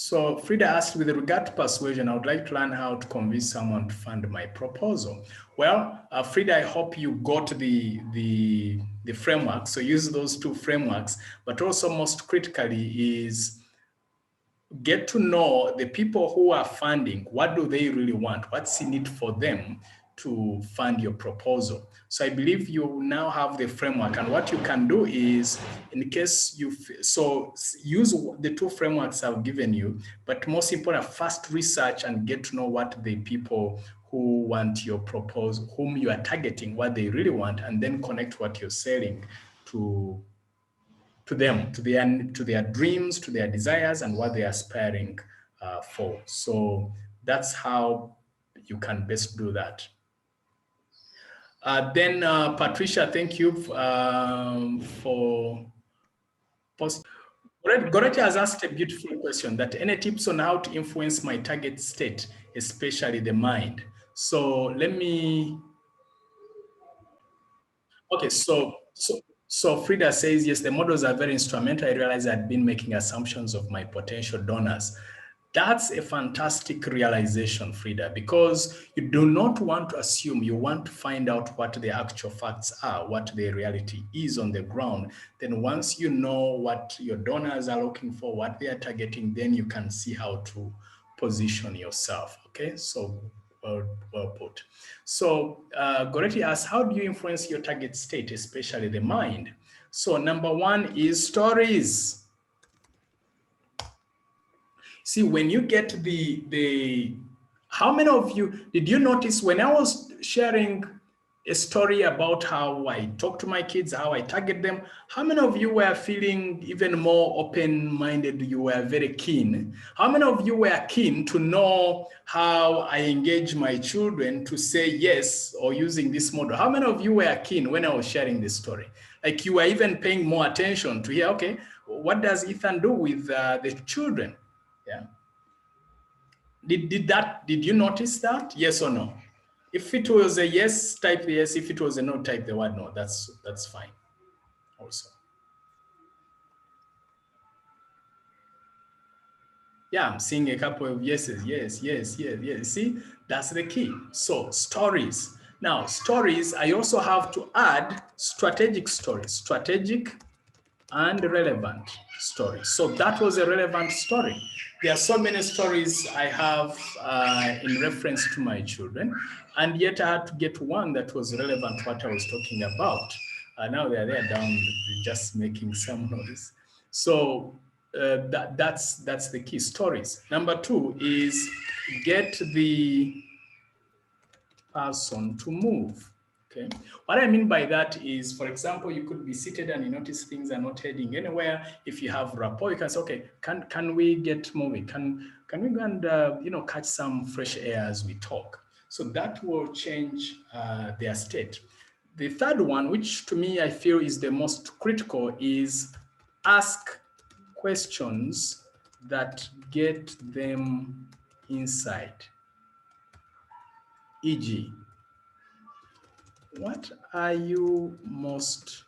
So Frida asked, with regard to persuasion, I would like to learn how to convince someone to fund my proposal. Well, Frida, I hope you got the framework. So use those two frameworks, but also most critically is get to know the people who are funding. What do they really want? What's in it for them to fund your proposal? So I believe you now have the framework, and what you can do is, in case you, so use the two frameworks I've given you, but most important, first research and get to know what the people who want your proposal, whom you are targeting, what they really want, and then connect what you're selling to them, to their dreams, to their desires, and what they're aspiring for. So that's how you can best do that. Then Patricia, thank you for post. Goreti has asked a beautiful question, that any tips on how to influence my target state, especially the mind? So let me, okay, so Frida says, yes, the models are very instrumental. I realized I'd been making assumptions of my potential donors. That's a fantastic realization, Frida, because you do not want to assume, you want to find out what the actual facts are, what the reality is on the ground. Then once you know what your donors are looking for, what they are targeting, then you can see how to position yourself, okay? So well put. So Goreti asks, how do you influence your target state, especially the mind? So number one is stories. See, when you get how many of you, did you notice when I was sharing a story about how I talk to my kids, how I target them, how many of you were feeling even more open-minded? You were very keen. How many of you were keen to know how I engage my children to say yes, or using this model? How many of you were keen when I was sharing this story? Like you were even paying more attention to hear, okay, what does Ethan do with the children? Yeah. Did you notice that? Yes or no? If it was a yes, type yes. If it was a no, type the word no. That's fine also. Yeah, I'm seeing a couple of yeses. Yes, yes, yes, yes. See, that's the key. So stories. Now, stories, I also have to add strategic stories, strategic and relevant stories. So that was a relevant story. There are so many stories I have in reference to my children, and yet I had to get one that was relevant to what I was talking about. Now they're down, just making some noise. So that's the key, stories. Number two is get the person to move. Okay. What I mean by that is, for example, you could be seated and you notice things are not heading anywhere. If you have rapport, you can say, okay, can we get moving? Can we go and catch some fresh air as we talk? So that will change their state. The third one, which to me I feel is the most critical, is ask questions that get them inside. E.g., what are you most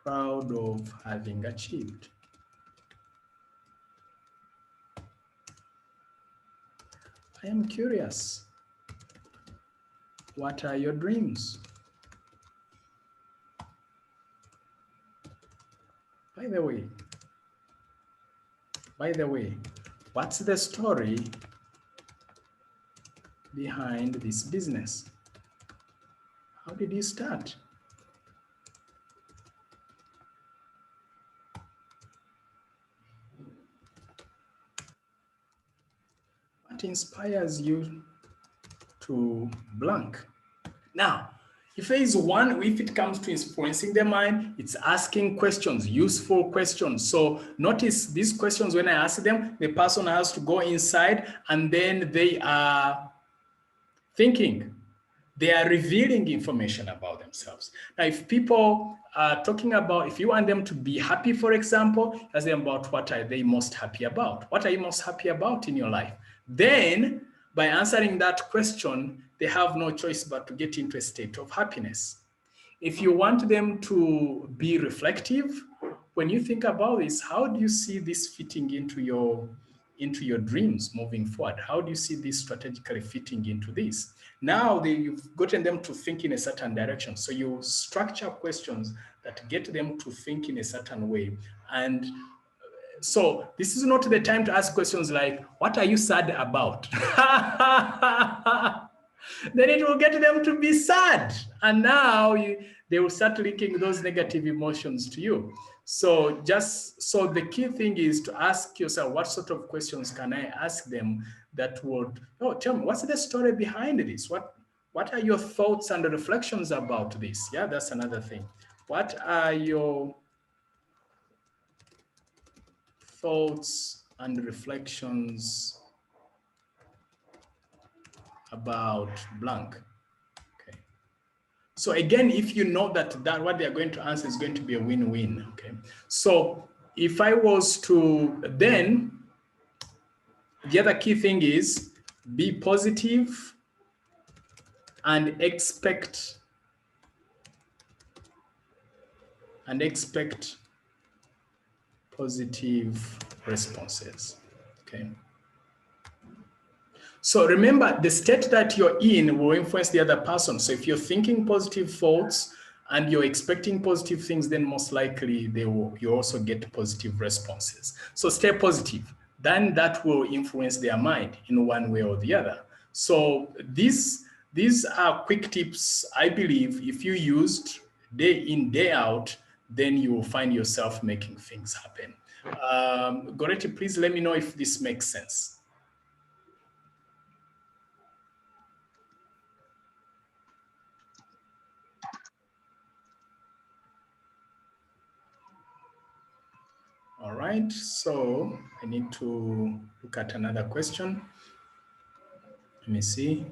proud of having achieved? I am curious. What are your dreams? By the way, what's the story behind this business? How did you start? What inspires you to blank? Now, if it comes to influencing the mind, it's asking questions, useful questions. So notice these questions, when I ask them, the person has to go inside and then they are thinking. They are revealing information about themselves. Now, if people are talking about, if you want them to be happy, for example, ask them about what are they most happy about? What are you most happy about in your life? Then, by answering that question, they have no choice but to get into a state of happiness. If you want them to be reflective, when you think about this, how do you see this fitting into your into your dreams moving forward? How do you see this strategically fitting into this? Now you've gotten them to think in a certain direction. So you structure questions that get them to think in a certain way. And so this is not the time to ask questions like, what are you sad about? Then it will get them to be sad. And now they will start linking those negative emotions to you. So so the key thing is to ask yourself, what sort of questions can I ask them that would, oh, tell me, what's the story behind this? What are your thoughts and reflections about this? Yeah, that's another thing. What are your thoughts and reflections about blank? Okay. So again, if you know that what they're going to answer is going to be a win-win, okay? So if I was to, then the other key thing is be positive and expect positive responses, okay? So remember, the state that you're in will influence the other person. So if you're thinking positive thoughts and you're expecting positive things, then most likely you also get positive responses. So stay positive. Then that will influence their mind in one way or the other. So these are quick tips, I believe, if you used day in, day out, then you will find yourself making things happen. Goretti, please let me know if this makes sense. All right, so I need to look at another question. Let me see.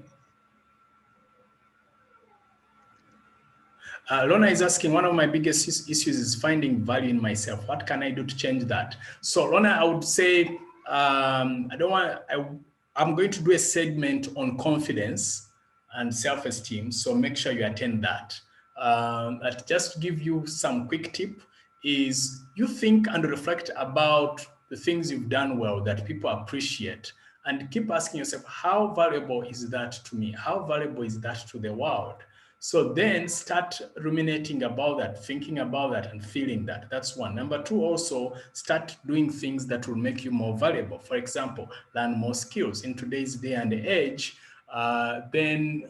Lona is asking, one of my biggest issues is finding value in myself. What can I do to change that? So Lona, I would say, I'm going to do a segment on confidence and self-esteem. So make sure you attend that. Just to give you some quick tip is you think and reflect about the things you've done well that people appreciate, and keep asking yourself, how valuable is that to me? How valuable is that to the world? So then start ruminating about that, thinking about that, and feeling that. That's one. Number two, also start doing things that will make you more valuable. For example, learn more skills. In today's day and age, then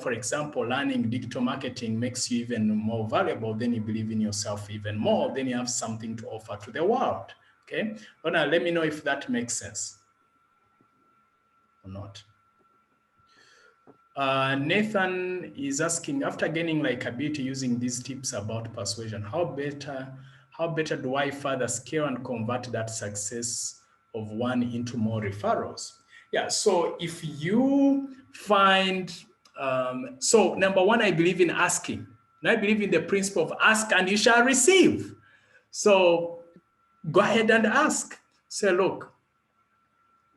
for example, learning digital marketing makes you even more valuable. Then you believe in yourself even more. Then you have something to offer to the world. Okay. But now let me know if that makes sense or not. Nathan is asking, after gaining likability using these tips about persuasion, how better do I further scale and convert that success of one into more referrals? Yeah, so if you find, so number one, I believe in asking. And I believe in the principle of ask and you shall receive. So go ahead and ask. Say, look,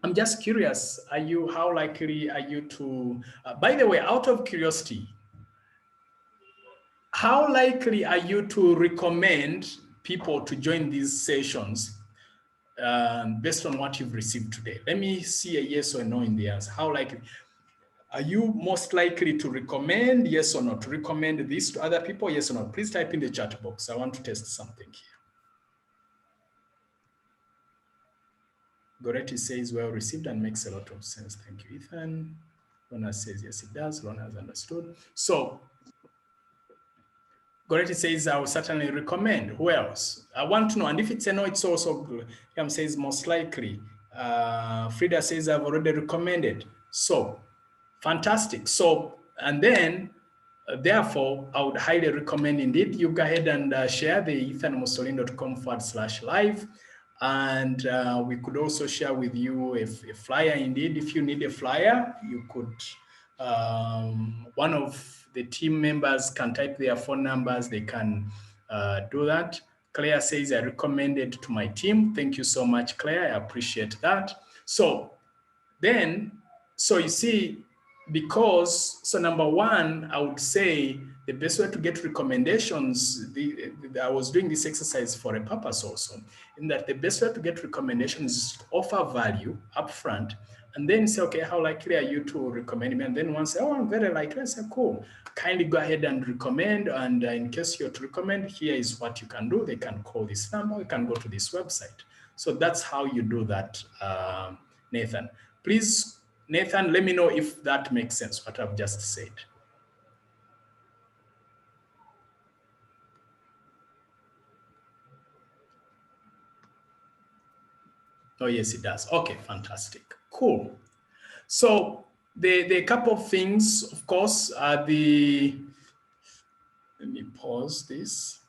I'm just curious, how likely are you to, by the way, out of curiosity, how likely are you to recommend people to join these sessions based on what you've received today? Let me see a yes or no in the answer. How likely? Are you most likely to recommend, yes or no, to recommend this to other people, yes or no? Please type in the chat box. I want to test something here. Goretti says, well received and makes a lot of sense. Thank you, Ethan. Lona says, yes, it does. Lona has understood. So Goretti says, I will certainly recommend. Who else? I want to know. And if it's a no, it's also good. Yam says, most likely. Frida says, I've already recommended. So fantastic. So, and then, therefore, I would highly recommend indeed you go ahead and share the ethanmusolini.com/live. And we could also share with you a flyer. Indeed, if you need a flyer, you could, one of the team members can type their phone numbers. They can do that. Claire says, I recommended to my team. Thank you so much, Claire. I appreciate that. So then, so you see, so number one, I would say the best way to get recommendations, I was doing this exercise for a purpose also, in that the best way to get recommendations is to offer value upfront, and then say, okay, how likely are you to recommend me? And then once say, oh, I'm very likely, I say, cool, kindly go ahead and recommend. And in case you're to recommend, here is what you can do. They can call this number, you can go to this website. So that's how you do that, Nathan. Please, Nathan, let me know if that makes sense, what I've just said. Oh, yes, it does. Okay, fantastic. Cool. So the couple of things, of course, are let me pause this.